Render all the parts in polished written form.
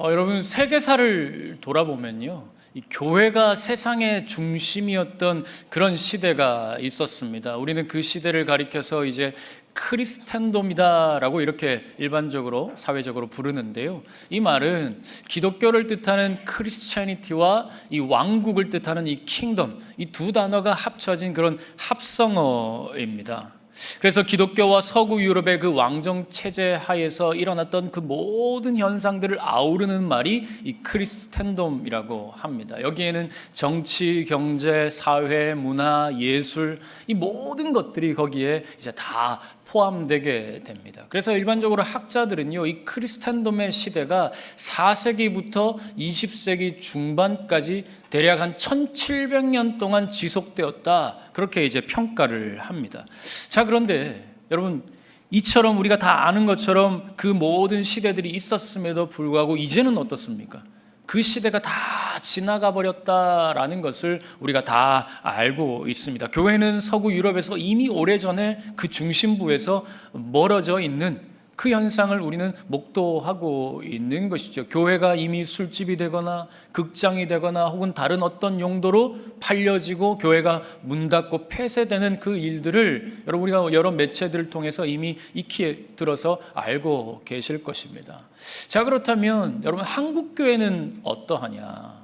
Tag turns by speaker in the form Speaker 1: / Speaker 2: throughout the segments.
Speaker 1: 여러분, 세계사를 돌아보면요, 이 교회가 세상의 중심이었던 그런 시대가 있었습니다. 우리는 그 시대를 가리켜서 이제 크리스텐돔이다라고 이렇게 일반적으로 사회적으로 부르는데요. 이 말은 기독교를 뜻하는 크리스찬니티와 이 왕국을 뜻하는 이 킹덤, 이 두 단어가 합쳐진 그런 합성어입니다. 그래서 기독교와 서구 유럽의 그 왕정 체제 하에서 일어났던 그 모든 현상들을 아우르는 말이 이 크리스텐돔이라고 합니다. 여기에는 정치, 경제, 사회, 문화, 예술, 이 모든 것들이 거기에 이제 다 포함되게 됩니다. 그래서 일반적으로 학자들은요, 이 크리스텐돔의 시대가 4세기부터 20세기 중반까지 대략 한 1700년 동안 지속되었다, 그렇게 이제 평가를 합니다. 자, 그런데 여러분, 이처럼 우리가 다 아는 것처럼 그 모든 시대들이 있었음에도 불구하고 이제는 어떻습니까? 그 시대가 다 지나가 버렸다라는 것을 우리가 다 알고 있습니다. 교회는 서구 유럽에서 이미 오래전에 그 중심부에서 멀어져 있는 그 현상을 우리는 목도하고 있는 것이죠. 교회가 이미 술집이 되거나 극장이 되거나 혹은 다른 어떤 용도로 팔려지고 교회가 문 닫고 폐쇄되는 그 일들을 여러분, 우리가 여러 매체들을 통해서 이미 익히 들어서 알고 계실 것입니다. 자, 그렇다면 여러분, 한국 교회는 어떠하냐?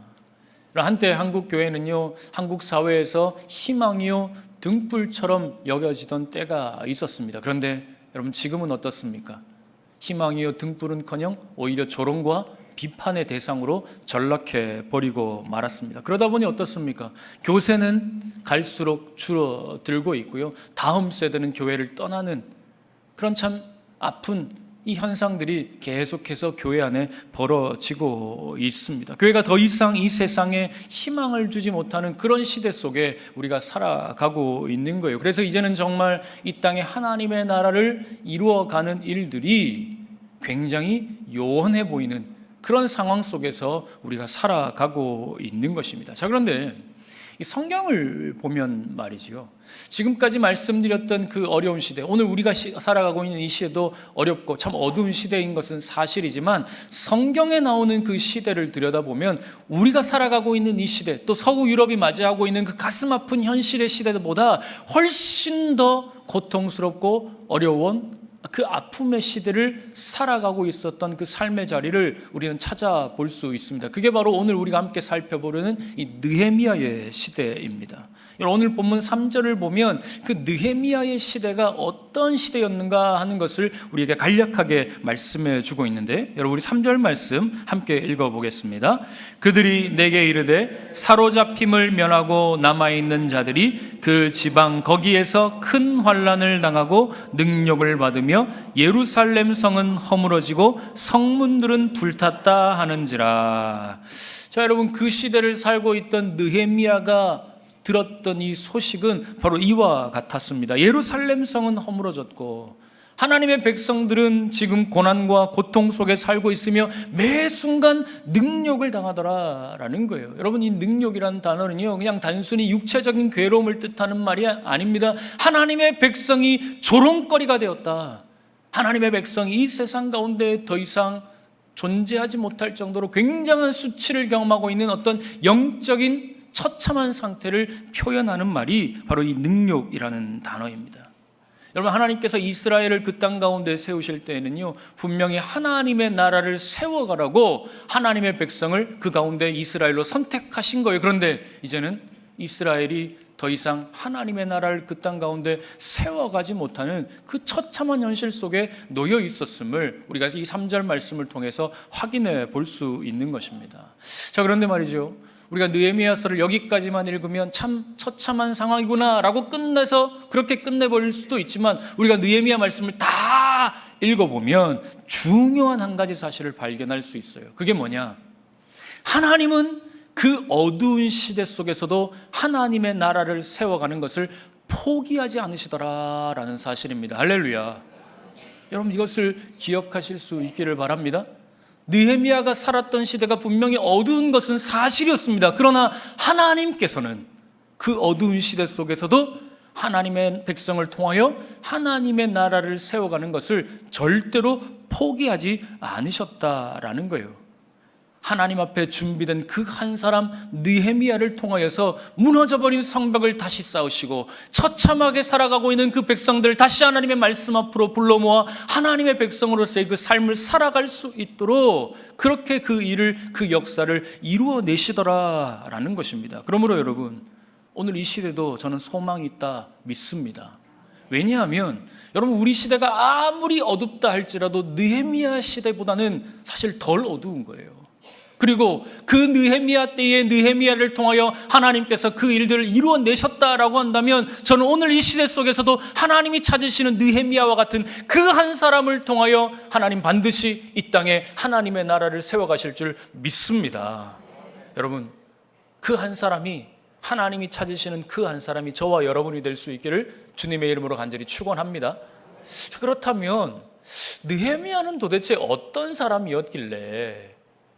Speaker 1: 한때 한국 교회는요, 한국 사회에서 희망이요 등불처럼 여겨지던 때가 있었습니다. 그런데 여러분, 지금은 어떻습니까? 희망이요 등불은커녕 오히려 조롱과 비판의 대상으로 전락해 버리고 말았습니다. 그러다 보니 어떻습니까? 교세는 갈수록 줄어들고 있고요, 다음 세대는 교회를 떠나는 그런 참 아픈 이 현상들이 계속해서 교회 안에 벌어지고 있습니다. 교회가 더 이상 이 세상에 희망을 주지 못하는 그런 시대 속에 우리가 살아가고 있는 거예요. 그래서 이제는 정말 이 땅에 하나님의 나라를 이루어가는 일들이 굉장히 요원해 보이는 그런 상황 속에서 우리가 살아가고 있는 것입니다. 자, 그런데 이 성경을 보면 말이지요, 지금까지 말씀드렸던 그 어려운 시대, 오늘 우리가 살아가고 있는 이 시대도 어렵고 참 어두운 시대인 것은 사실이지만, 성경에 나오는 그 시대를 들여다보면 우리가 살아가고 있는 이 시대, 또 서구 유럽이 맞이하고 있는 그 가슴 아픈 현실의 시대보다 훨씬 더 고통스럽고 어려운 그 아픔의 시대를 살아가고 있었던 그 삶의 자리를 우리는 찾아볼 수 있습니다. 그게 바로 오늘 우리가 함께 살펴보려는 이 느헤미야의 시대입니다. 오늘 본문 3절을 보면 그 느헤미야의 시대가 어떤 시대였는가 하는 것을 우리에게 간략하게 말씀해 주고 있는데, 여러분, 우리 3절 말씀 함께 읽어보겠습니다. 그들이 내게 이르되 사로잡힘을 면하고 남아있는 자들이 그 지방 거기에서 큰 환난을 당하고 능욕을 받으며 예루살렘 성은 허물어지고 성문들은 불탔다 하는지라. 자, 여러분, 그 시대를 살고 있던 느헤미야가 들었던 이 소식은 바로 이와 같았습니다. 예루살렘 성은 허물어졌고 하나님의 백성들은 지금 고난과 고통 속에 살고 있으며 매 순간 능욕을 당하더라라는 거예요. 여러분, 이 능욕이라는 단어는요, 그냥 단순히 육체적인 괴로움을 뜻하는 말이 아닙니다. 하나님의 백성이 조롱거리가 되었다. 하나님의 백성이 이 세상 가운데 더 이상 존재하지 못할 정도로 굉장한 수치를 경험하고 있는 어떤 영적인 처참한 상태를 표현하는 말이 바로 이 능욕이라는 단어입니다. 여러분, 하나님께서 이스라엘을 그 땅 가운데 세우실 때에는요, 분명히 하나님의 나라를 세워가라고 하나님의 백성을 그 가운데 이스라엘로 선택하신 거예요. 그런데 이제는 이스라엘이 더 이상 하나님의 나라를 그 땅 가운데 세워가지 못하는 그 처참한 현실 속에 놓여 있었음을 우리가 이 3절 말씀을 통해서 확인해 볼 수 있는 것입니다. 자, 그런데 말이죠, 우리가 느헤미야서를 여기까지만 읽으면 참 처참한 상황이구나 라고 끝내서 그렇게 끝내버릴 수도 있지만, 우리가 느헤미야 말씀을 다 읽어보면 중요한 한 가지 사실을 발견할 수 있어요. 그게 뭐냐? 하나님은 그 어두운 시대 속에서도 하나님의 나라를 세워가는 것을 포기하지 않으시더라라는 사실입니다. 할렐루야. 여러분, 이것을 기억하실 수 있기를 바랍니다. 느헤미야가 살았던 시대가 분명히 어두운 것은 사실이었습니다. 그러나 하나님께서는 그 어두운 시대 속에서도 하나님의 백성을 통하여 하나님의 나라를 세워가는 것을 절대로 포기하지 않으셨다라는 거예요. 하나님 앞에 준비된 그 한 사람 느헤미야를 통하여서 무너져버린 성벽을 다시 쌓으시고 처참하게 살아가고 있는 그 백성들을 다시 하나님의 말씀 앞으로 불러 모아 하나님의 백성으로서의 그 삶을 살아갈 수 있도록 그렇게 그 일을, 그 역사를 이루어내시더라라는 것입니다. 그러므로 여러분, 오늘 이 시대도 저는 소망이 있다 믿습니다. 왜냐하면 여러분, 우리 시대가 아무리 어둡다 할지라도 느헤미야 시대보다는 사실 덜 어두운 거예요. 그리고 그 느헤미야 때에 느헤미야를 통하여 하나님께서 그 일들을 이루어내셨다라고 한다면 저는 오늘 이 시대 속에서도 하나님이 찾으시는 느헤미야와 같은 그 한 사람을 통하여 하나님 반드시 이 땅에 하나님의 나라를 세워가실 줄 믿습니다. 여러분, 그 한 사람이, 하나님이 찾으시는 그 한 사람이 저와 여러분이 될 수 있기를 주님의 이름으로 간절히 축원합니다. 그렇다면 느헤미야는 도대체 어떤 사람이었길래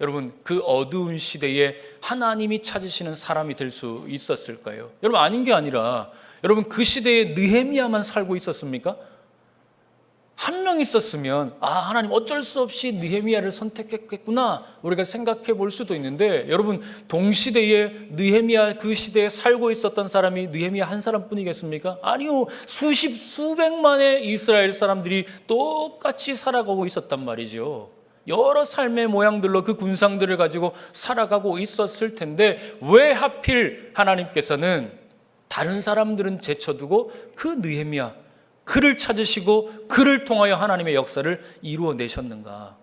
Speaker 1: 여러분, 그 어두운 시대에 하나님이 찾으시는 사람이 될 수 있었을까요? 여러분, 아닌 게 아니라 여러분, 그 시대에 느헤미야만 살고 있었습니까? 한 명 있었으면 하나님 어쩔 수 없이 느헤미야를 선택했겠구나 우리가 생각해 볼 수도 있는데, 여러분, 동시대에 느헤미야 그 시대에 살고 있었던 사람이 느헤미야 한 사람뿐이겠습니까? 아니요, 수백만의 이스라엘 사람들이 똑같이 살아가고 있었단 말이죠. 여러 삶의 모양들로 그 군상들을 가지고 살아가고 있었을 텐데 왜 하필 하나님께서는 다른 사람들은 제쳐두고 그 느헤미야, 그를 찾으시고 그를 통하여 하나님의 역사를 이루어내셨는가?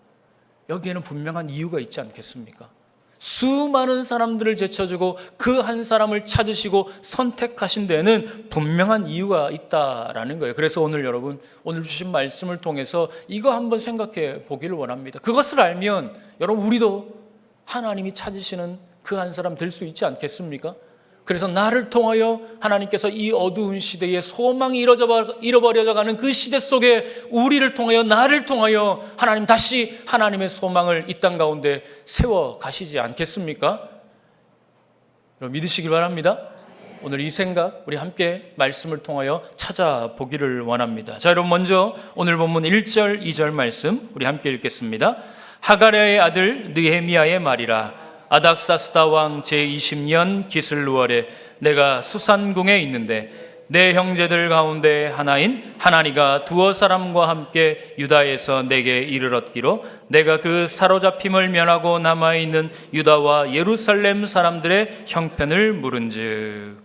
Speaker 1: 여기에는 분명한 이유가 있지 않겠습니까? 수많은 사람들을 제쳐주고 그 한 사람을 찾으시고 선택하신 데에는 분명한 이유가 있다라는 거예요. 그래서 오늘 여러분, 오늘 주신 말씀을 통해서 이거 한번 생각해 보기를 원합니다. 그것을 알면 여러분, 우리도 하나님이 찾으시는 그 한 사람 될 수 있지 않겠습니까? 그래서 나를 통하여 하나님께서 이 어두운 시대에 소망이 잃어버려져 가는 그 시대 속에 우리를 통하여, 나를 통하여 하나님 다시 하나님의 소망을 이 땅 가운데 세워 가시지 않겠습니까? 여러분, 믿으시길 바랍니다. 오늘 이 생각 우리 함께 말씀을 통하여 찾아보기를 원합니다. 자, 여러분, 먼저 오늘 본문 1절 2절 말씀 우리 함께 읽겠습니다. 하가랴의 아들 느헤미야의 말이라. 아닥사스다 왕 제20년 기슬루월에 내가 수산궁에 있는데 내 형제들 가운데 하나인 하나니가 두어 사람과 함께 유다에서 내게 이르렀기로 내가 그 사로잡힘을 면하고 남아있는 유다와 예루살렘 사람들의 형편을 물은즉.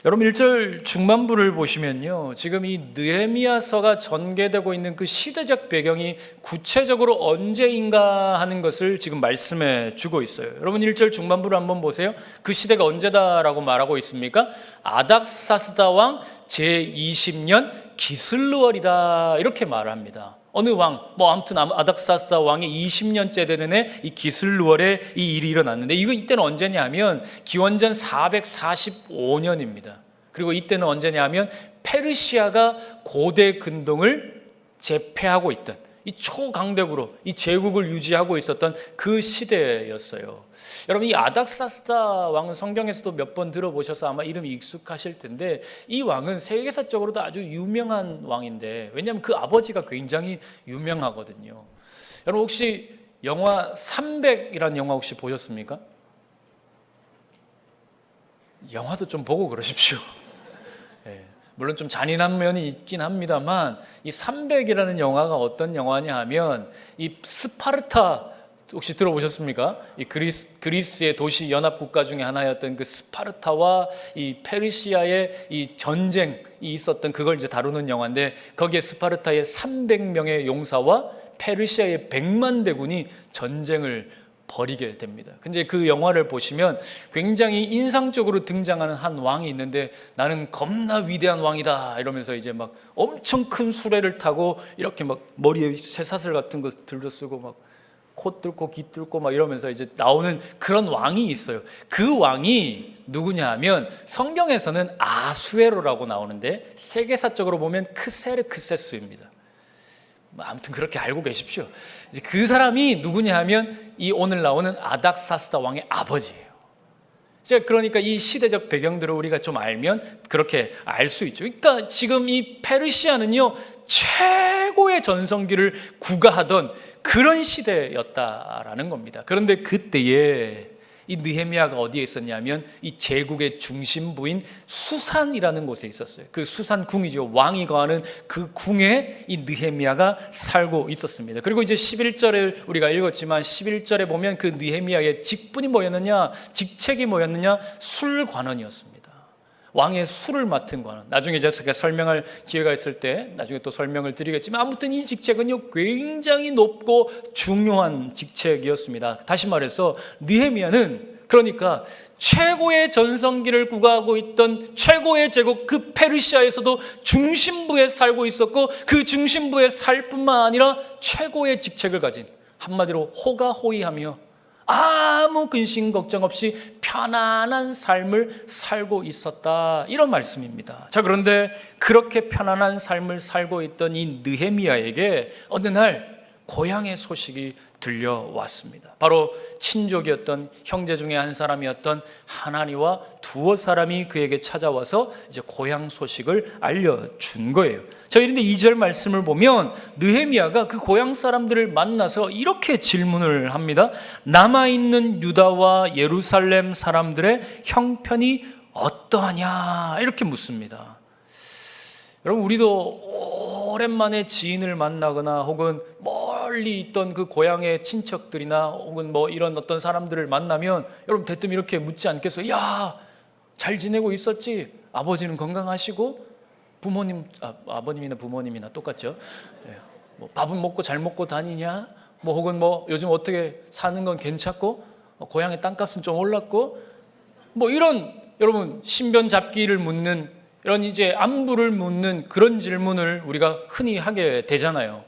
Speaker 1: 여러분, 1절 중반부를 보시면요, 지금 이 느헤미야서가 전개되고 있는 그 시대적 배경이 구체적으로 언제인가 하는 것을 지금 말씀해 주고 있어요. 여러분, 1절 중반부를 한번 보세요. 그 시대가 언제다라고 말하고 있습니까? 아닥사스다 왕 제20년 기슬루월이다 이렇게 말을 합니다. 어느 왕, 아무튼 아닥사스다 왕의 20년째 되는 해 이 기슬루월에 이 일이 일어났는데, 이때는 언제냐면 기원전 445년입니다. 그리고 이때는 언제냐면 페르시아가 고대 근동을 제패하고 있던, 이 초강대국으로 이 제국을 유지하고 있었던 그 시대였어요. 여러분, 이 아닥사스다 왕은 성경에서도 몇 번 들어보셔서 아마 이름이 익숙하실 텐데, 이 왕은 세계사적으로도 아주 유명한 왕인데, 왜냐하면 그 아버지가 굉장히 유명하거든요. 여러분, 혹시 영화 300이라는 영화 혹시 보셨습니까? 영화도 좀 보고 그러십시오. 네. 물론 좀 잔인한 면이 있긴 합니다만, 이 300이라는 영화가 어떤 영화냐 하면, 이 스파르타 혹시 들어보셨습니까? 이 그리스의 도시 연합 국가 중에 하나였던 그 스파르타와 이 페르시아의 이 전쟁이 있었던 그걸 이제 다루는 영화인데, 거기에 스파르타의 300명의 용사와 페르시아의 100만 대군이 전쟁을 벌이게 됩니다. 근데 그 영화를 보시면 굉장히 인상적으로 등장하는 한 왕이 있는데, 나는 겁나 위대한 왕이다 이러면서 이제 막 엄청 큰 수레를 타고 이렇게 막 머리에 쇠사슬 같은 거 들려 쓰고 막 코 뚫고 귀 뚫고 막 이러면서 이제 나오는 그런 왕이 있어요. 그 왕이 누구냐 하면 성경에서는 아수에로라고 나오는데 세계사적으로 보면 크세르크세스입니다. 아무튼 그렇게 알고 계십시오. 이제 그 사람이 누구냐 하면 이 오늘 나오는 아닥사스다 왕의 아버지예요. 그러니까 이 시대적 배경들을 우리가 좀 알면 그렇게 알 수 있죠. 그러니까 지금 이 페르시아는요, 최고의 전성기를 구가하던 그런 시대였다라는 겁니다. 그런데 그때에 이 느헤미야가 어디에 있었냐면 이 제국의 중심부인 수산이라는 곳에 있었어요. 그 수산 궁이죠. 왕이 거하는 그 궁에 이 느헤미야가 살고 있었습니다. 그리고 이제 11절을 우리가 읽었지만 11절에 보면 그 느헤미야의 직분이 뭐였느냐, 직책이 뭐였느냐, 술관원이었습니다. 왕의 술을 맡은 관원. 나중에 제가 설명할 기회가 있을 때 나중에 또 설명을 드리겠지만, 아무튼 이 직책은요 굉장히 높고 중요한 직책이었습니다. 다시 말해서 느헤미야는 그러니까 최고의 전성기를 구가하고 있던 최고의 제국 그 페르시아에서도 중심부에 살고 있었고, 그 중심부에 살 뿐만 아니라 최고의 직책을 가진, 한마디로 호가호위하며 아무 근심 걱정 없이 편안한 삶을 살고 있었다, 이런 말씀입니다. 자, 그런데 그렇게 편안한 삶을 살고 있던 이 느헤미야에게 어느 날 고향의 소식이 들려왔습니다. 바로 친족이었던 형제 중에 한 사람이었던 하나니와 두어 사람이 그에게 찾아와서 이제 고향 소식을 알려준 거예요. 자, 그런데 2절 말씀을 보면 느헤미야가 그 고향 사람들을 만나서 이렇게 질문을 합니다. 남아있는 유다와 예루살렘 사람들의 형편이 어떠하냐, 이렇게 묻습니다. 여러분, 우리도 오랜만에 지인을 만나거나 혹은 멀리 있던 그 고향의 친척들이나 혹은 뭐 이런 어떤 사람들을 만나면 여러분 대뜸 이렇게 묻지 않겠어요? 야, 잘 지내고 있었지? 아버지는 건강하시고? 부모님, 아버님이나 부모님이나 똑같죠? 뭐 밥은 먹고 잘 먹고 다니냐? 뭐 혹은 뭐 요즘 어떻게 사는 건 괜찮고? 고향의 땅값은 좀 올랐고? 뭐 이런 여러분 신변 잡기를 묻는, 이런 이제 안부를 묻는 그런 질문을 우리가 흔히 하게 되잖아요.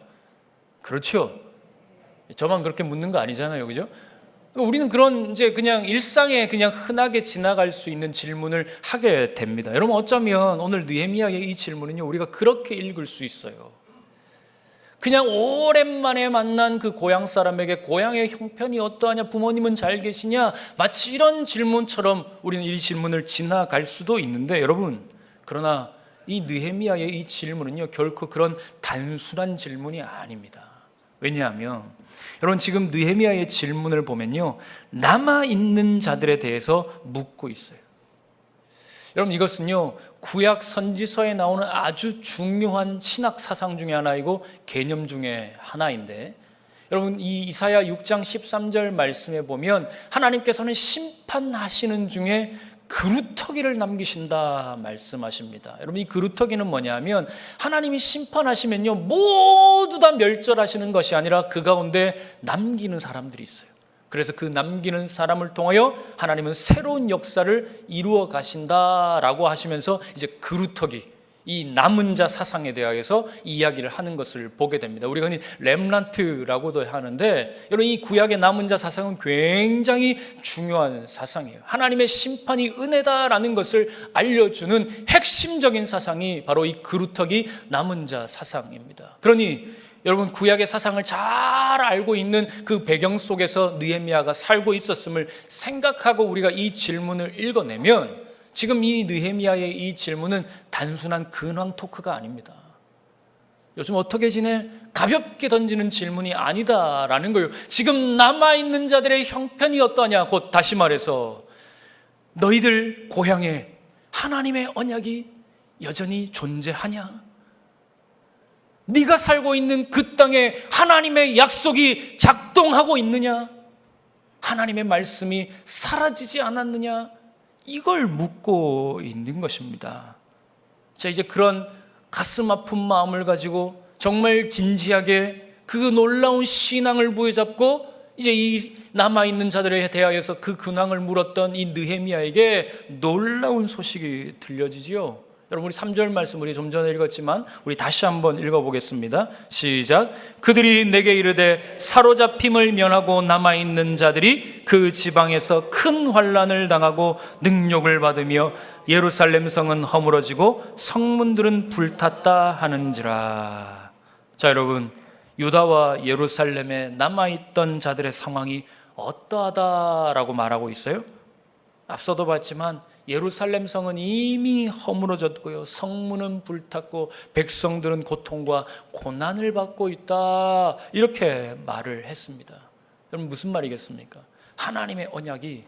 Speaker 1: 그렇죠? 저만 그렇게 묻는 거 아니잖아요, 그죠? 우리는 그런 이제 그냥 일상에 그냥 흔하게 지나갈 수 있는 질문을 하게 됩니다. 여러분, 어쩌면 오늘 느헤미야의 이 질문은요, 우리가 그렇게 읽을 수 있어요. 그냥 오랜만에 만난 그 고향 사람에게 고향의 형편이 어떠하냐, 부모님은 잘 계시냐, 마치 이런 질문처럼 우리는 이 질문을 지나갈 수도 있는데, 여러분, 그러나 이 느헤미야의 이 질문은요 결코 그런 단순한 질문이 아닙니다. 왜냐하면 여러분, 지금 느헤미야의 질문을 보면요 남아있는 자들에 대해서 묻고 있어요. 여러분, 이것은요 구약 선지서에 나오는 아주 중요한 신학 사상 중에 하나이고 개념 중에 하나인데, 여러분 이 이사야 6장 13절 말씀에 보면 하나님께서는 심판하시는 중에 그루터기를 남기신다 말씀하십니다. 여러분, 이 그루터기는 뭐냐면 하나님이 심판하시면요 모두 다 멸절하시는 것이 아니라 그 가운데 남기는 사람들이 있어요. 그래서 그 남기는 사람을 통하여 하나님은 새로운 역사를 이루어 가신다라고 하시면서 이제 그루터기, 이 남은 자 사상에 대하여서 이야기를 하는 것을 보게 됩니다. 우리가 흔히 렘넌트라고도 하는데, 여러분 이 구약의 남은 자 사상은 굉장히 중요한 사상이에요. 하나님의 심판이 은혜다라는 것을 알려주는 핵심적인 사상이 바로 이 그루터기 남은 자 사상입니다. 그러니 여러분, 구약의 사상을 잘 알고 있는 그 배경 속에서 느헤미야가 살고 있었음을 생각하고 우리가 이 질문을 읽어내면, 지금 이 느헤미야의 이 질문은 단순한 근황 토크가 아닙니다. 요즘 어떻게 지내? 가볍게 던지는 질문이 아니다라는 거예요. 지금 남아있는 자들의 형편이 어떠냐, 곧 다시 말해서 너희들 고향에 하나님의 언약이 여전히 존재하냐? 네가 살고 있는 그 땅에 하나님의 약속이 작동하고 있느냐? 하나님의 말씀이 사라지지 않았느냐? 이걸 묻고 있는 것입니다. 자, 이제 그런 가슴 아픈 마음을 가지고 정말 진지하게 그 놀라운 신앙을 부여잡고 이제 이 남아있는 자들에 대하여서 그 근황을 물었던 이 느헤미야에게 놀라운 소식이 들려지지요. 여러분, 우리 3절 말씀 우리 좀 전에 읽었지만 우리 다시 한번 읽어보겠습니다. 시작. 그들이 내게 이르되 사로잡힘을 면하고 남아있는 자들이 그 지방에서 큰 환난을 당하고 능욕을 받으며 예루살렘 성은 허물어지고 성문들은 불탔다 하는지라. 자, 여러분, 유다와 예루살렘에 남아있던 자들의 상황이 어떠하다라고 말하고 있어요? 앞서도 봤지만 예루살렘 성은 이미 허물어졌고요, 성문은 불탔고 백성들은 고통과 고난을 받고 있다, 이렇게 말을 했습니다. 여러분, 무슨 말이겠습니까? 하나님의 언약이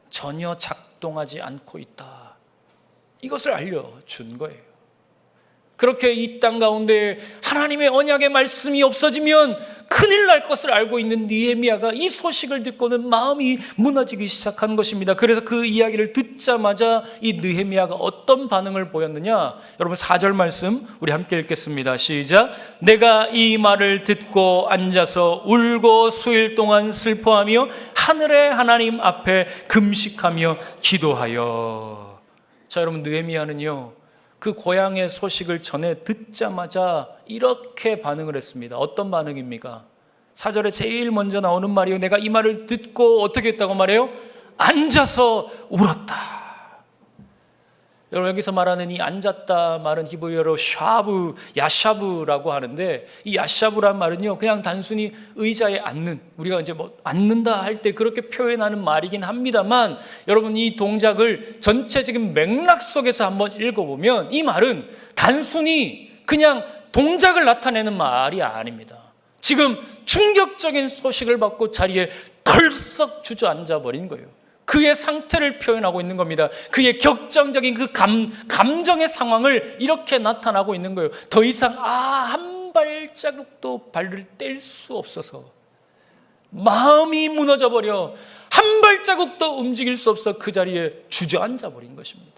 Speaker 1: 전혀 작동하지 않고 있다, 이것을 알려준 거예요. 그렇게 이 땅 가운데 하나님의 언약의 말씀이 없어지면 큰일 날 것을 알고 있는 느헤미야가 이 소식을 듣고는 마음이 무너지기 시작한 것입니다. 그래서 그 이야기를 듣자마자 이 느헤미야가 어떤 반응을 보였느냐, 여러분 4절 말씀 우리 함께 읽겠습니다. 시작. 내가 이 말을 듣고 앉아서 울고 수일 동안 슬퍼하며 하늘의 하나님 앞에 금식하며 기도하여. 자, 여러분, 느헤미야는요, 그 고향의 소식을 전해 듣자마자 이렇게 반응을 했습니다. 어떤 반응입니까? 4절에 제일 먼저 나오는 말이요, 내가 이 말을 듣고 어떻게 했다고 말해요? 앉아서 울었다. 여러분, 여기서 말하는 이 앉았다 말은 히브리어로 샤브, 야샤브라고 하는데, 이 야샤브란 말은요, 그냥 단순히 의자에 앉는, 우리가 이제 뭐 앉는다 할 때 그렇게 표현하는 말이긴 합니다만, 여러분, 이 동작을 전체적인 맥락 속에서 한번 읽어보면 이 말은 단순히 그냥 동작을 나타내는 말이 아닙니다. 지금 충격적인 소식을 받고 자리에 덜썩 주저앉아 버린 거예요. 그의 상태를 표현하고 있는 겁니다. 그의 격정적인 그 감정의 상황을 이렇게 나타나고 있는 거예요. 더 이상 한 발자국도 발을 뗄 수 없어서 마음이 무너져 버려 한 발자국도 움직일 수 없어 그 자리에 주저앉아 버린 것입니다.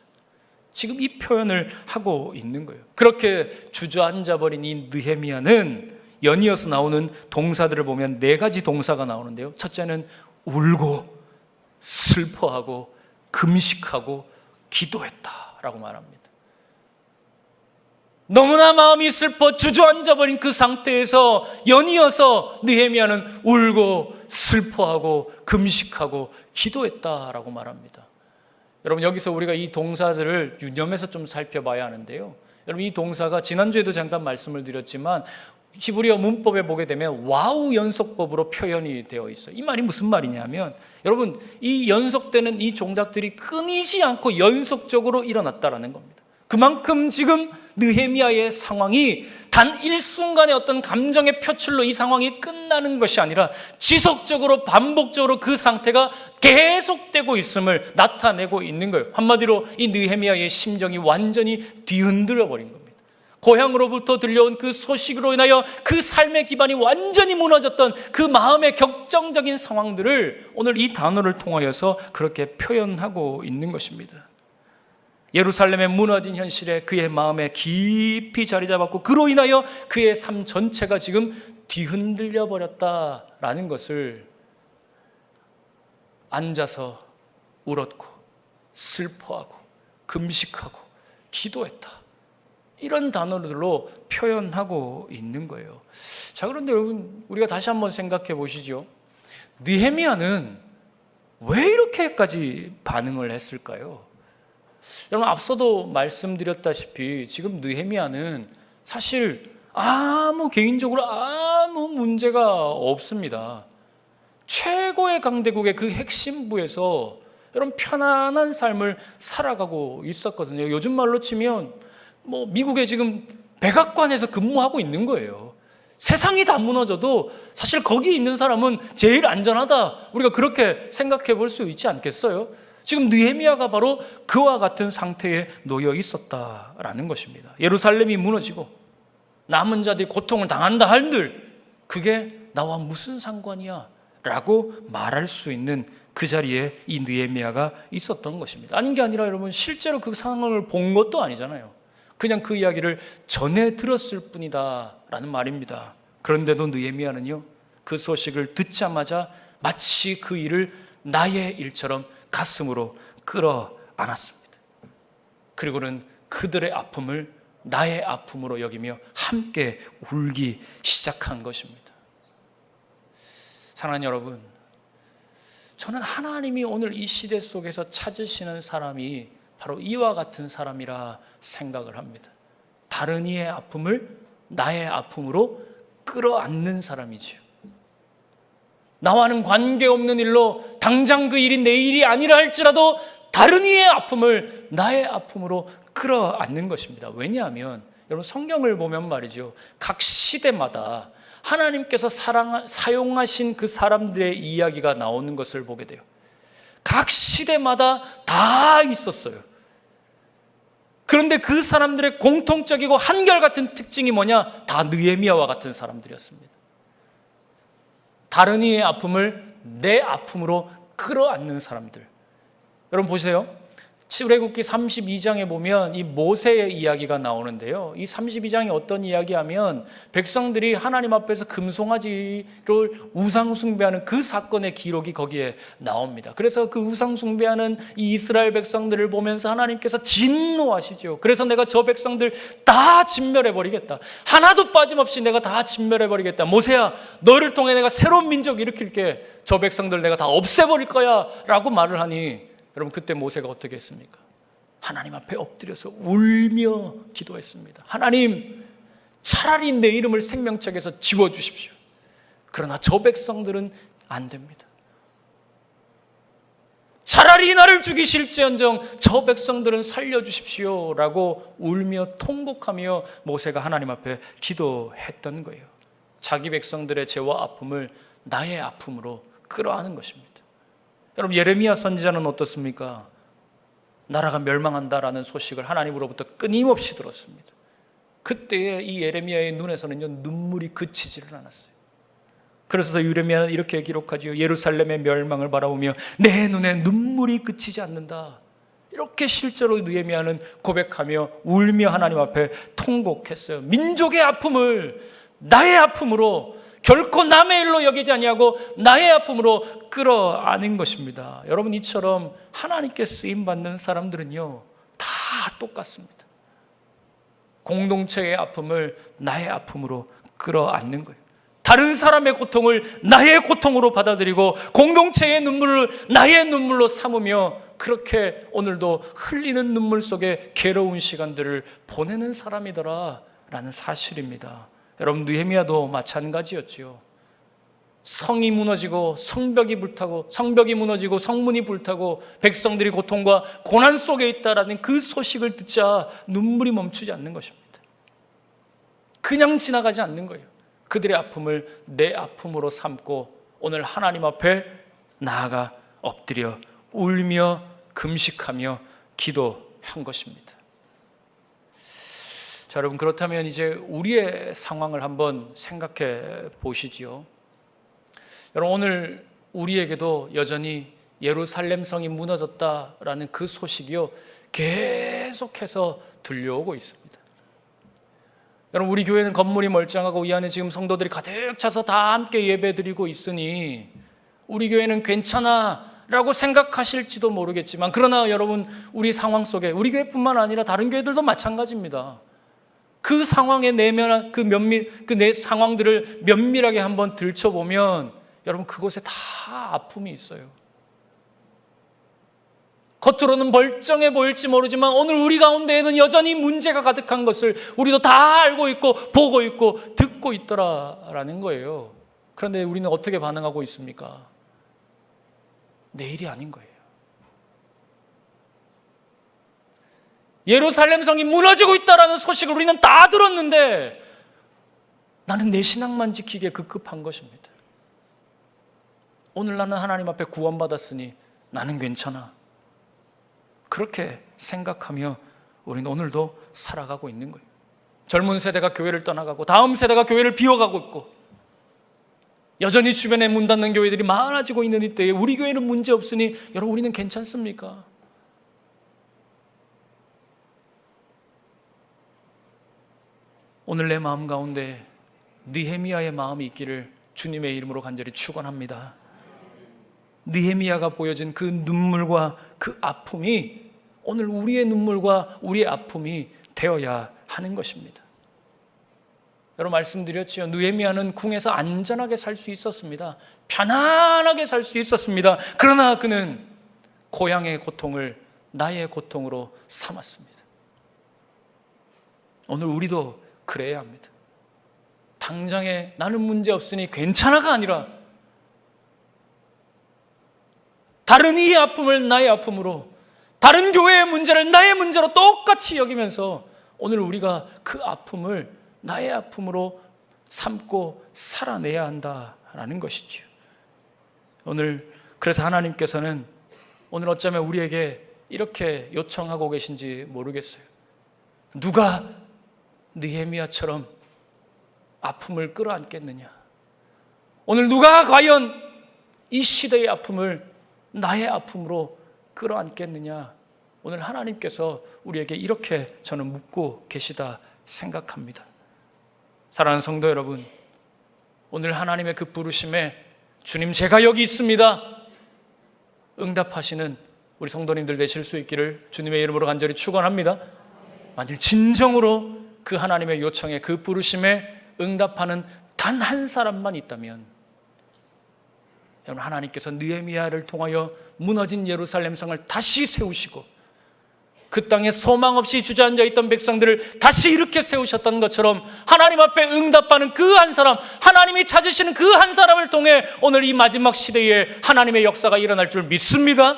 Speaker 1: 지금 이 표현을 하고 있는 거예요. 그렇게 주저앉아 버린 이 느헤미야는 연이어서 나오는 동사들을 보면 4가지 동사가 나오는데요. 첫째는 울고 슬퍼하고 금식하고 기도했다라고 말합니다. 너무나 마음이 슬퍼 주저앉아버린 그 상태에서 연이어서 느헤미야는 울고 슬퍼하고 금식하고 기도했다라고 말합니다. 여러분, 여기서 우리가 이 동사들을 유념해서 좀 살펴봐야 하는데요. 여러분, 이 동사가 지난주에도 잠깐 말씀을 드렸지만 히브리어 문법에 보게 되면 와우 연속법으로 표현이 되어 있어요. 이 말이 무슨 말이냐면, 여러분, 이 연속되는 이 종작들이 끊이지 않고 연속적으로 일어났다라는 겁니다. 그만큼 지금 느헤미야의 상황이 단 일순간의 어떤 감정의 표출로 이 상황이 끝나는 것이 아니라 지속적으로 반복적으로 그 상태가 계속되고 있음을 나타내고 있는 거예요. 한마디로 이 느헤미야의 심정이 완전히 뒤흔들어 버린 겁니다. 고향으로부터 들려온 그 소식으로 인하여 그 삶의 기반이 완전히 무너졌던 그 마음의 격정적인 상황들을 오늘 이 단어를 통하여서 그렇게 표현하고 있는 것입니다. 예루살렘의 무너진 현실에 그의 마음에 깊이 자리 잡았고, 그로 인하여 그의 삶 전체가 지금 뒤흔들려 버렸다라는 것을 앉아서 울었고 슬퍼하고 금식하고 기도했다, 이런 단어들로 표현하고 있는 거예요. 자, 그런데 여러분, 우리가 다시 한번 생각해 보시죠. 느헤미야는 왜 이렇게까지 반응을 했을까요? 여러분, 앞서도 말씀드렸다시피 지금 느헤미야는 사실 개인적으로 아무 문제가 없습니다. 최고의 강대국의 그 핵심부에서 여러분 편안한 삶을 살아가고 있었거든요. 요즘 말로 치면 미국에 지금 백악관에서 근무하고 있는 거예요. 세상이 다 무너져도 사실 거기 있는 사람은 제일 안전하다, 우리가 그렇게 생각해 볼 수 있지 않겠어요? 지금 느헤미야가 바로 그와 같은 상태에 놓여 있었다라는 것입니다. 예루살렘이 무너지고 남은 자들이 고통을 당한다 한들 그게 나와 무슨 상관이야 라고 말할 수 있는 그 자리에 이 느헤미야가 있었던 것입니다. 아닌 게 아니라 여러분, 실제로 그 상황을 본 것도 아니잖아요. 그냥 그 이야기를 전해 들었을 뿐이다 라는 말입니다. 그런데도 느헤미야는요, 그 소식을 듣자마자 마치 그 일을 나의 일처럼 가슴으로 끌어안았습니다. 그리고는 그들의 아픔을 나의 아픔으로 여기며 함께 울기 시작한 것입니다. 사랑하는 여러분, 저는 하나님이 오늘 이 시대 속에서 찾으시는 사람이 바로 이와 같은 사람이라 생각을 합니다. 다른 이의 아픔을 나의 아픔으로 끌어안는 사람이지요. 나와는 관계없는 일로 당장 그 일이 내 일이 아니라 할지라도 다른 이의 아픔을 나의 아픔으로 끌어안는 것입니다. 왜냐하면 여러분 성경을 보면 말이죠, 각 시대마다 하나님께서 사용하신 그 사람들의 이야기가 나오는 것을 보게 돼요. 각 시대마다 다 있었어요. 그런데 그 사람들의 공통적이고 한결같은 특징이 뭐냐? 다 느헤미야와 같은 사람들이었습니다. 다른 이의 아픔을 내 아픔으로 끌어안는 사람들. 여러분 보세요. 출애굽기 32장에 보면 이 모세의 이야기가 나오는데요. 이 32장이 어떤 이야기하면 백성들이 하나님 앞에서 금송아지를 우상 숭배하는 그 사건의 기록이 거기에 나옵니다. 그래서 그 우상 숭배하는 이 이스라엘 백성들을 보면서 하나님께서 진노하시죠. 그래서 내가 저 백성들 다 진멸해버리겠다. 하나도 빠짐없이 내가 다 진멸해버리겠다. 모세야, 너를 통해 내가 새로운 민족 일으킬게. 저 백성들 내가 다 없애버릴 거야 라고 말을 하니, 여러분 그때 모세가 어떻게 했습니까? 하나님 앞에 엎드려서 울며 기도했습니다. 하나님, 차라리 내 이름을 생명책에서 지워주십시오. 그러나 저 백성들은 안 됩니다. 차라리 나를 죽이실지언정 저 백성들은 살려주십시오 라고 울며 통곡하며 모세가 하나님 앞에 기도했던 거예요. 자기 백성들의 죄와 아픔을 나의 아픔으로 끌어안은 것입니다. 여러분 예레미야 선지자는 어떻습니까? 나라가 멸망한다라는 소식을 하나님으로부터 끊임없이 들었습니다. 그때에 이 예레미야의 눈에서는요, 눈물이 그치지를 않았어요. 그래서 예레미야는 이렇게 기록하지요. 예루살렘의 멸망을 바라보며 내 눈에 눈물이 그치지 않는다. 이렇게 실제로 느헤미야는 고백하며 울며 하나님 앞에 통곡했어요. 민족의 아픔을 나의 아픔으로, 결코 남의 일로 여기지 아니하고 나의 아픔으로 끌어안은 것입니다. 여러분 이처럼 하나님께 쓰임받는 사람들은요, 다 똑같습니다. 공동체의 아픔을 나의 아픔으로 끌어안는 거예요. 다른 사람의 고통을 나의 고통으로 받아들이고 공동체의 눈물을 나의 눈물로 삼으며 그렇게 오늘도 흘리는 눈물 속에 괴로운 시간들을 보내는 사람이더라라는 사실입니다. 여러분 느헤미야도 마찬가지였지요. 성이 무너지고 성벽이 불타고, 성벽이 무너지고 성문이 불타고 백성들이 고통과 고난 속에 있다라는 그 소식을 듣자 눈물이 멈추지 않는 것입니다. 그냥 지나가지 않는 거예요. 그들의 아픔을 내 아픔으로 삼고 오늘 하나님 앞에 나아가 엎드려 울며 금식하며 기도한 것입니다. 자, 여러분 그렇다면 이제 우리의 상황을 한번 생각해 보시지요. 여러분 오늘 우리에게도 여전히 예루살렘 성이 무너졌다라는 그 소식이요, 계속해서 들려오고 있습니다. 여러분 우리 교회는 건물이 멀쩡하고 이 안에 지금 성도들이 가득 차서 다 함께 예배드리고 있으니 우리 교회는 괜찮아 라고 생각하실지도 모르겠지만, 그러나 여러분 우리 상황 속에 우리 교회뿐만 아니라 다른 교회들도 마찬가지입니다. 그 상황에 내면한 내 상황들을 면밀하게 한번 들춰보면 여러분 그곳에 다 아픔이 있어요. 겉으로는 멀쩡해 보일지 모르지만 오늘 우리 가운데에는 여전히 문제가 가득한 것을 우리도 다 알고 있고 보고 있고 듣고 있더라라는 거예요. 그런데 우리는 어떻게 반응하고 있습니까? 내일이 아닌 거예요. 예루살렘 성이 무너지고 있다라는 소식을 우리는 다 들었는데 나는 내 신앙만 지키기에 급급한 것입니다. 오늘 나는 하나님 앞에 구원받았으니 나는 괜찮아. 그렇게 생각하며 우리는 오늘도 살아가고 있는 거예요. 젊은 세대가 교회를 떠나가고 다음 세대가 교회를 비워가고 있고 여전히 주변에 문 닫는 교회들이 많아지고 있는 이때에 우리 교회는 문제 없으니 여러분 우리는 괜찮습니까? 오늘 내 마음 가운데 느헤미야의 마음이 있기를 주님의 이름으로 간절히 축원합니다. 느헤미야가 보여준 그 눈물과 그 아픔이 오늘 우리의 눈물과 우리의 아픔이 되어야 하는 것입니다. 여러분 말씀드렸지요. 느헤미야는 궁에서 안전하게 살 수 있었습니다. 편안하게 살 수 있었습니다. 그러나 그는 고향의 고통을 나의 고통으로 삼았습니다. 오늘 우리도 그래야 합니다. 당장에 나는 문제 없으니 괜찮아가 아니라 다른 이의 아픔을 나의 아픔으로, 다른 교회의 문제를 나의 문제로 똑같이 여기면서 오늘 우리가 그 아픔을 나의 아픔으로 삼고 살아내야 한다라는 것이죠. 오늘 그래서 하나님께서는 오늘 어쩌면 우리에게 이렇게 요청하고 계신지 모르겠어요. 누가 느헤미야처럼 아픔을 끌어안겠느냐? 오늘 누가 과연 이 시대의 아픔을 나의 아픔으로 끌어안겠느냐? 오늘 하나님께서 우리에게 이렇게 저는 묻고 계시다 생각합니다. 사랑하는 성도 여러분, 오늘 하나님의 그 부르심에 주님 제가 여기 있습니다 응답하시는 우리 성도님들 되실 수 있기를 주님의 이름으로 간절히 축원합니다. 만일 진정으로 그 하나님의 요청에 그 부르심에 응답하는 단 한 사람만 있다면 여러분, 하나님께서 느헤미야를 통하여 무너진 예루살렘 성을 다시 세우시고 그 땅에 소망 없이 주저앉아 있던 백성들을 다시 일으켜 세우셨던 것처럼 하나님 앞에 응답하는 그 한 사람, 하나님이 찾으시는 그 한 사람을 통해 오늘 이 마지막 시대에 하나님의 역사가 일어날 줄 믿습니다.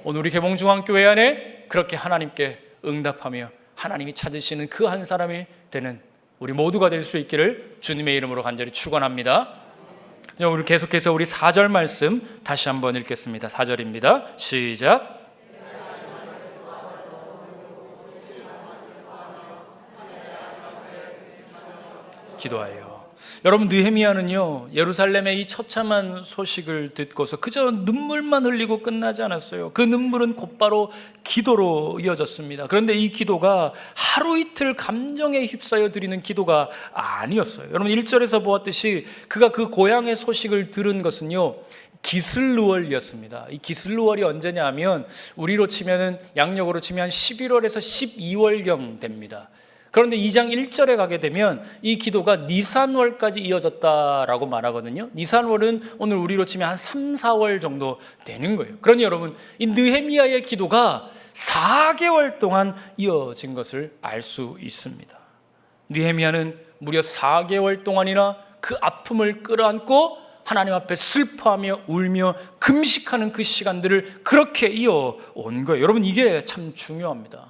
Speaker 1: 오늘 우리 개봉중앙교회 안에 그렇게 하나님께 응답하며 하나님이 찾으시는 그 한 사람이 되는 우리 모두가 될 수 있기를 주님의 이름으로 간절히 축원합니다. 우리 계속해서 우리 4절 말씀 다시 한번 읽겠습니다. 4절입니다. 시작. 기도하여. 여러분, 느헤미야는요 예루살렘의 이 처참한 소식을 듣고서 그저 눈물만 흘리고 끝나지 않았어요. 그 눈물은 곧바로 기도로 이어졌습니다. 그런데 이 기도가 하루 이틀 감정에 휩싸여 드리는 기도가 아니었어요. 여러분, 1절에서 보았듯이 그가 그 고향의 소식을 들은 것은요 기슬루월이었습니다. 이 기슬루월이 언제냐 하면 우리로 치면은 양력으로 치면 11월에서 12월경 됩니다. 그런데 2장 1절에 가게 되면 이 기도가 니산월까지 이어졌다라고 말하거든요. 니산월은 오늘 우리로 치면 한 3, 4월 정도 되는 거예요. 그러니 여러분, 이 느헤미야의 기도가 4개월 동안 이어진 것을 알 수 있습니다. 느헤미야는 무려 4개월 동안이나 그 아픔을 끌어안고 하나님 앞에 슬퍼하며 울며 금식하는 그 시간들을 그렇게 이어온 거예요. 여러분, 이게 참 중요합니다.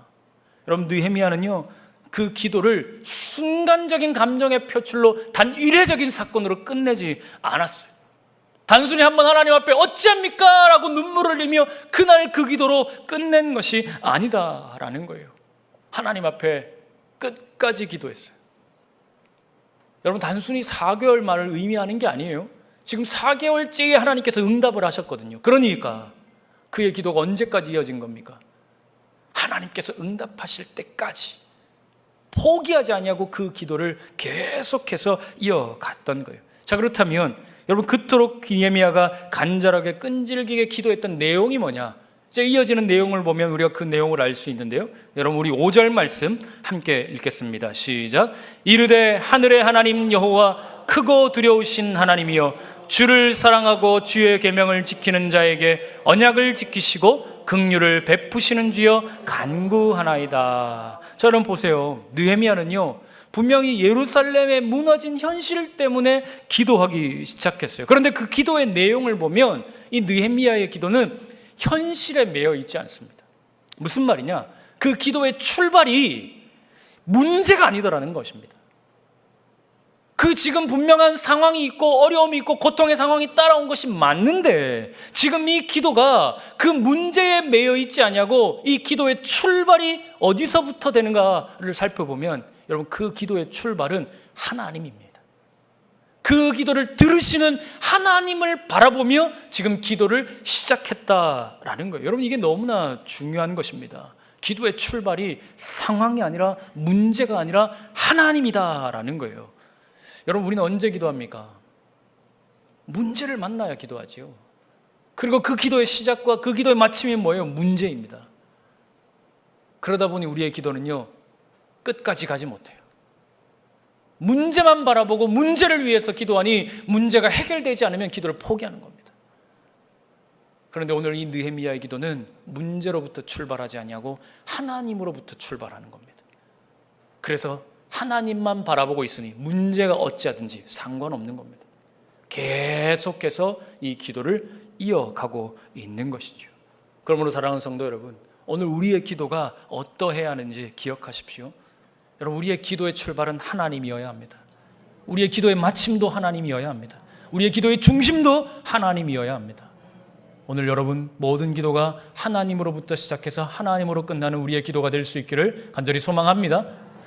Speaker 1: 여러분, 느헤미야는요 그 기도를 순간적인 감정의 표출로 단 이례적인 사건으로 끝내지 않았어요. 단순히 한번 하나님 앞에 어찌합니까? 라고 눈물을 흘리며 그날 그 기도로 끝낸 것이 아니다라는 거예요. 하나님 앞에 끝까지 기도했어요. 여러분, 단순히 4개월 말을 의미하는 게 아니에요. 지금 4개월째에 하나님께서 응답을 하셨거든요. 그러니까 그의 기도가 언제까지 이어진 겁니까? 하나님께서 응답하실 때까지 포기하지 아니하고 그 기도를 계속해서 이어갔던 거예요. 자, 그렇다면 여러분, 그토록 느헤미야가 간절하게 끈질기게 기도했던 내용이 뭐냐? 이제 이어지는 내용을 보면 우리가 그 내용을 알 수 있는데요. 여러분, 우리 5절 말씀 함께 읽겠습니다. 시작. 이르되 하늘의 하나님 여호와 크고 두려우신 하나님이여, 주를 사랑하고 주의 계명을 지키는 자에게 언약을 지키시고 긍휼을 베푸시는 주여 간구하나이다. 자, 여러분 보세요. 느헤미야는요 분명히 예루살렘의 무너진 현실 때문에 기도하기 시작했어요. 그런데 그 기도의 내용을 보면 이 느헤미야의 기도는 현실에 매여 있지 않습니다. 무슨 말이냐? 그 기도의 출발이 문제가 아니더라는 것입니다. 그 지금 분명한 상황이 있고 어려움이 있고 고통의 상황이 따라온 것이 맞는데 지금 이 기도가 그 문제에 매여 있지 않냐고 이 기도의 출발이 어디서부터 되는가를 살펴보면 여러분, 그 기도의 출발은 하나님입니다. 그 기도를 들으시는 하나님을 바라보며 지금 기도를 시작했다라는 거예요. 여러분, 이게 너무나 중요한 것입니다. 기도의 출발이 상황이 아니라 문제가 아니라 하나님이다라는 거예요. 여러분, 우리는 언제 기도합니까? 문제를 만나야 기도하지요. 그리고 그 기도의 시작과 그 기도의 마침이 뭐예요? 문제입니다. 그러다 보니 우리의 기도는요 끝까지 가지 못해요. 문제만 바라보고 문제를 위해서 기도하니 문제가 해결되지 않으면 기도를 포기하는 겁니다. 그런데 오늘 이 느헤미야의 기도는 문제로부터 출발하지 아니하고 하나님으로부터 출발하는 겁니다. 그래서 하나님만 바라보고 있으니 문제가 어찌하든지 상관없는 겁니다. 계속해서 이 기도를 이어가고 있는 것이죠. 그러므로 사랑하는 성도 여러분, 오늘 우리의 기도가 어떠해야 하는지 기억하십시오. 여러분, 우리의 기도의 출발은 하나님이어야 합니다. 우리의 기도의 마침도 하나님이어야 합니다. 우리의 기도의 중심도 하나님이어야 합니다. 오늘 여러분 모든 기도가 하나님으로부터 시작해서 하나님으로 끝나는 우리의 기도가 될 수 있기를 간절히 소망합니다.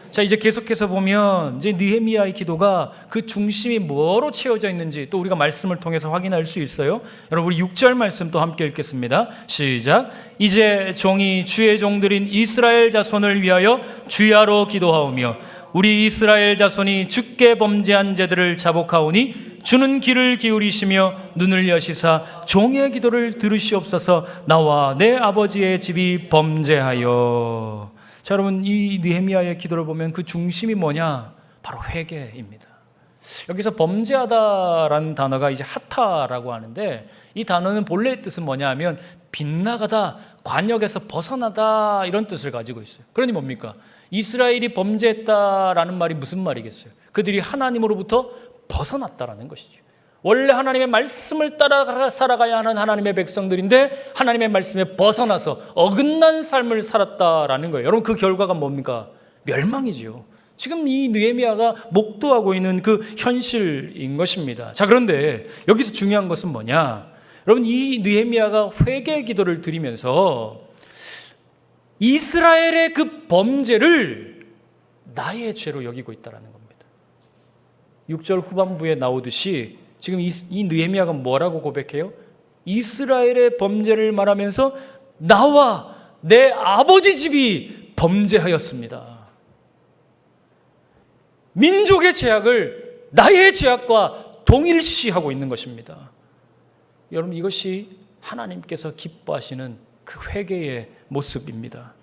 Speaker 1: 자, 이제 계속해서 보면 이제 느헤미야의 기도가 그 중심이 뭐로 채워져 있는지 또 우리가 말씀을 통해서 확인할 수 있어요. 여러분, 우리 6절 말씀 또 함께 읽겠습니다. 시작. 이제 종이 주의 종들인 이스라엘 자손을 위하여 주야로 기도하오며 우리 이스라엘 자손이 주께 범죄한 죄들을 자복하오니 주는 귀를 기울이시며 눈을 여시사 종의 기도를 들으시옵소서. 나와 내 아버지의 집이 범죄하여. 자, 여러분, 이 느헤미야의 기도를 보면 그 중심이 뭐냐? 바로 회개입니다. 여기서 범죄하다라는 단어가 이제 하타라고 하는데, 이 단어는 본래의 뜻은 뭐냐 하면 빗나가다, 관역에서 벗어나다, 이런 뜻을 가지고 있어요. 그러니 뭡니까? 이스라엘이 범죄했다라는 말이 무슨 말이겠어요? 그들이 하나님으로부터 벗어났다라는 것이죠. 원래 하나님의 말씀을 따라 살아가야 하는 하나님의 백성들인데 하나님의 말씀에 벗어나서 어긋난 삶을 살았다라는 거예요. 여러분, 그 결과가 뭡니까? 멸망이죠. 지금 이 느헤미야가 목도하고 있는 그 현실인 것입니다. 자, 그런데 여기서 중요한 것은 뭐냐? 여러분, 이 느헤미야가 회개 기도를 드리면서 이스라엘의 그 범죄를 나의 죄로 여기고 있다는 겁니다. 6절 후반부에 나오듯이 지금 이 느헤미야가 뭐라고 고백해요? 이스라엘의 범죄를 말하면서 나와 내 아버지 집이 범죄하였습니다. 민족의 죄악을 나의 죄악과 동일시하고 있는 것입니다. 여러분, 이것이 하나님께서 기뻐하시는 그 회개의 모습입니다.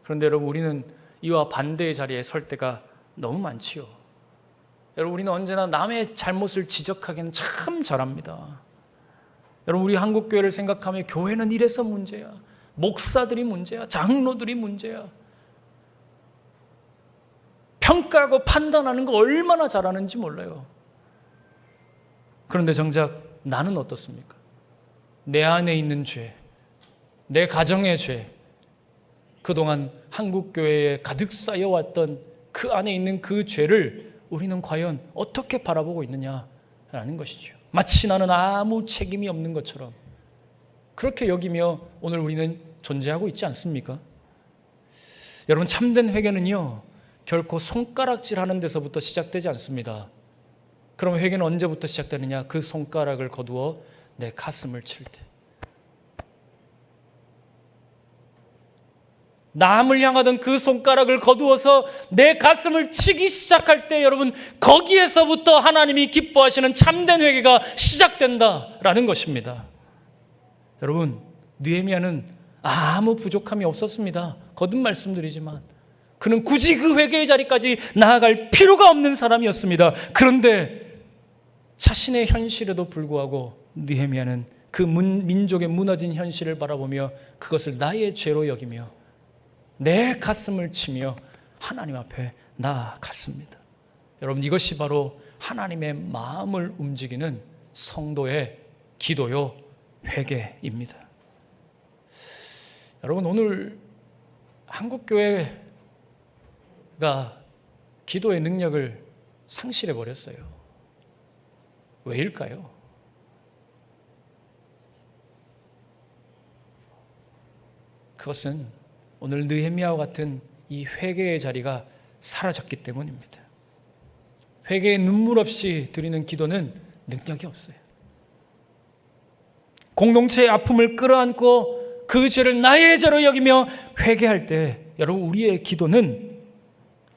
Speaker 1: 그런데 여러분, 우리는 이와 반대의 자리에 설 때가 너무 많지요. 여러분, 우리는 언제나 남의 잘못을 지적하기는 참 잘합니다. 여러분, 우리 한국교회를 생각하면 교회는 이래서 문제야, 목사들이 문제야, 장로들이 문제야, 평가하고 판단하는 거 얼마나 잘하는지 몰라요. 그런데 정작 나는 어떻습니까? 내 안에 있는 죄, 내 가정의 죄, 그동안 한국교회에 가득 쌓여왔던 그 안에 있는 그 죄를 우리는 과연 어떻게 바라보고 있느냐라는 것이죠. 마치 나는 아무 책임이 없는 것처럼 그렇게 여기며 오늘 우리는 존재하고 있지 않습니까? 여러분, 참된 회개는요, 결코 손가락질하는 데서부터 시작되지 않습니다. 그럼 회개는 언제부터 시작되느냐? 그 손가락을 거두어 내 가슴을 칠 때, 남을 향하던 그 손가락을 거두어서 내 가슴을 치기 시작할 때, 여러분, 거기에서부터 하나님이 기뻐하시는 참된 회개가 시작된다라는 것입니다. 여러분, 느헤미야는 아무 부족함이 없었습니다. 거듭 말씀드리지만 그는 굳이 그 회개의 자리까지 나아갈 필요가 없는 사람이었습니다. 그런데 자신의 현실에도 불구하고 느헤미야는 그 민족의 무너진 현실을 바라보며 그것을 나의 죄로 여기며 내 가슴을 치며 하나님 앞에 나아갔습니다. 여러분, 이것이 바로 하나님의 마음을 움직이는 성도의 기도요, 회개입니다. 여러분, 오늘 한국교회가 기도의 능력을 상실해 버렸어요. 왜일까요? 그것은 오늘 느헤미야와 같은 이 회개의 자리가 사라졌기 때문입니다. 회개의 눈물 없이 드리는 기도는 능력이 없어요. 공동체의 아픔을 끌어안고 그 죄를 나의 죄로 여기며 회개할 때, 여러분, 우리의 기도는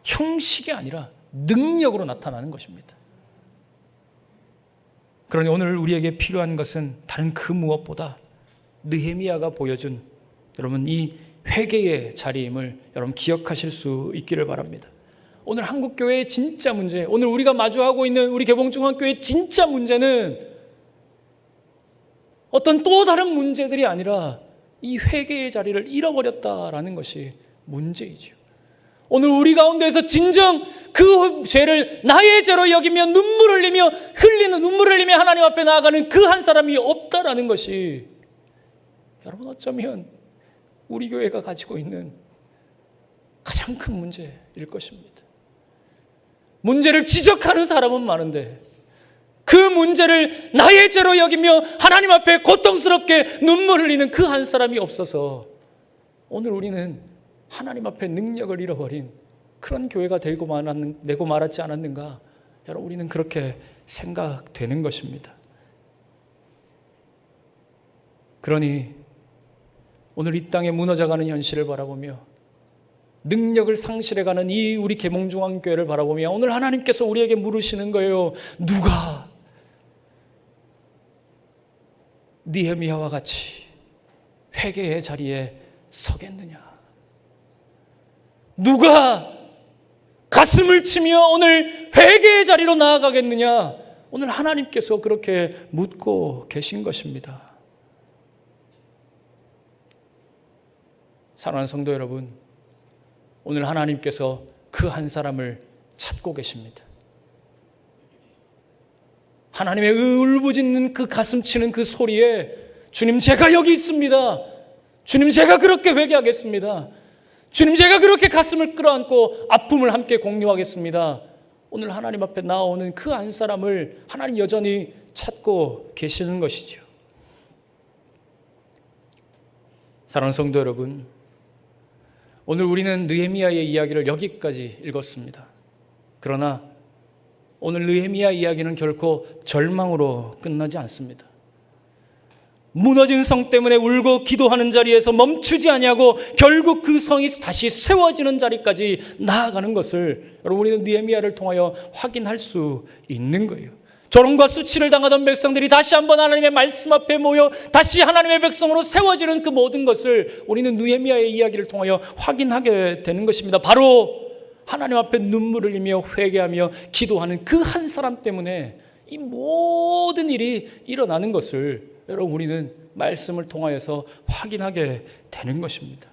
Speaker 1: 형식이 아니라 능력으로 나타나는 것입니다. 그러니 오늘 우리에게 필요한 것은 다른 그 무엇보다 느헤미야가 보여준 여러분 이 회개의 자리임을 여러분 기억하실 수 있기를 바랍니다. 오늘 한국교회의 진짜 문제, 오늘 우리가 마주하고 있는 우리 개봉중앙교회의 진짜 문제는 어떤 또 다른 문제들이 아니라 이 회개의 자리를 잃어버렸다라는 것이 문제이죠. 오늘 우리 가운데에서 진정 그 죄를 나의 죄로 여기며 눈물을 흘리며 하나님 앞에 나아가는 그 한 사람이 없다라는 것이, 여러분, 어쩌면 우리 교회가 가지고 있는 가장 큰 문제일 것입니다. 문제를 지적하는 사람은 많은데 그 문제를 나의 죄로 여기며 하나님 앞에 고통스럽게 눈물 흘리는 그 한 사람이 없어서 오늘 우리는 하나님 앞에 능력을 잃어버린 그런 교회가 되고 말았지 않았는가? 여러분, 우리는 그렇게 생각되는 것입니다. 그러니 오늘 이 땅에 무너져가는 현실을 바라보며 능력을 상실해가는 이 우리 계몽중앙교회를 바라보며 오늘 하나님께서 우리에게 물으시는 거예요. 누가 느헤미야와 같이 회개의 자리에 서겠느냐? 누가 가슴을 치며 오늘 회개의 자리로 나아가겠느냐? 오늘 하나님께서 그렇게 묻고 계신 것입니다. 사랑하는 성도 여러분, 오늘 하나님께서 그 한 사람을 찾고 계십니다. 하나님의 울부짖는 그 가슴 치는 그 소리에 주님, 제가 여기 있습니다. 주님, 제가 그렇게 회개하겠습니다. 주님, 제가 그렇게 가슴을 끌어안고 아픔을 함께 공유하겠습니다. 오늘 하나님 앞에 나오는 그 한 사람을 하나님 여전히 찾고 계시는 것이죠. 사랑하는 성도 여러분, 오늘 우리는 느헤미야의 이야기를 여기까지 읽었습니다. 그러나 오늘 느헤미야 이야기는 결코 절망으로 끝나지 않습니다. 무너진 성 때문에 울고 기도하는 자리에서 멈추지 아니하고 결국 그 성이 다시 세워지는 자리까지 나아가는 것을 여러분, 우리는 느헤미야를 통하여 확인할 수 있는 거예요. 조롱과 수치를 당하던 백성들이 다시 한번 하나님의 말씀 앞에 모여 다시 하나님의 백성으로 세워지는 그 모든 것을 우리는 느헤미야의 이야기를 통하여 확인하게 되는 것입니다. 바로 하나님 앞에 눈물을 흘리며 회개하며 기도하는 그 한 사람 때문에 이 모든 일이 일어나는 것을 여러분, 우리는 말씀을 통하여서 확인하게 되는 것입니다.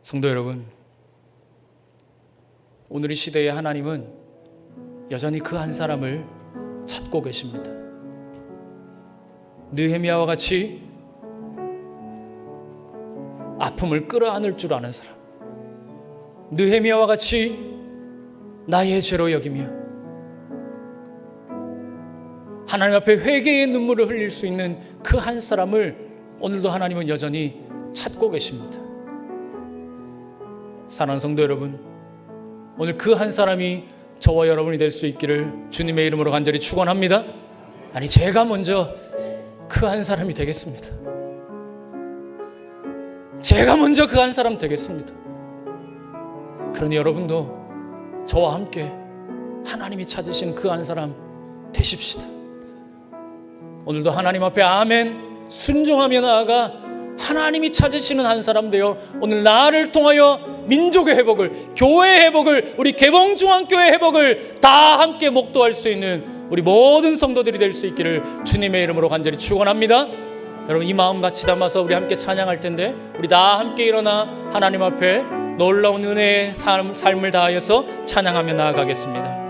Speaker 1: 성도 여러분, 오늘 이 시대에 하나님은 여전히 그 한 사람을 찾고 계십니다. 느헤미야와 같이 아픔을 끌어안을 줄 아는 사람, 느헤미야와 같이 나의 죄로 여기며 하나님 앞에 회개의 눈물을 흘릴 수 있는 그 한 사람을 오늘도 하나님은 여전히 찾고 계십니다. 사랑하는 성도 여러분, 오늘 그 한 사람이 저와 여러분이 될 수 있기를 주님의 이름으로 간절히 축원합니다. 아니, 제가 먼저 그 한 사람이 되겠습니다. 제가 먼저 그 한 사람 되겠습니다. 그러니 여러분도 저와 함께 하나님이 찾으신 그 한 사람 되십시다. 오늘도 하나님 앞에 아멘 순종하며 나아가 하나님이 찾으시는 한 사람 되어 오늘 나를 통하여 민족의 회복을, 교회의 회복을, 우리 개봉중앙교회의 회복을 다 함께 목도할 수 있는 우리 모든 성도들이 될 수 있기를 주님의 이름으로 간절히 축원합니다. 여러분, 이 마음 같이 담아서 우리 함께 찬양할 텐데 우리 다 함께 일어나 하나님 앞에 놀라운 은혜의 삶을 다하여서 찬양하며 나아가겠습니다.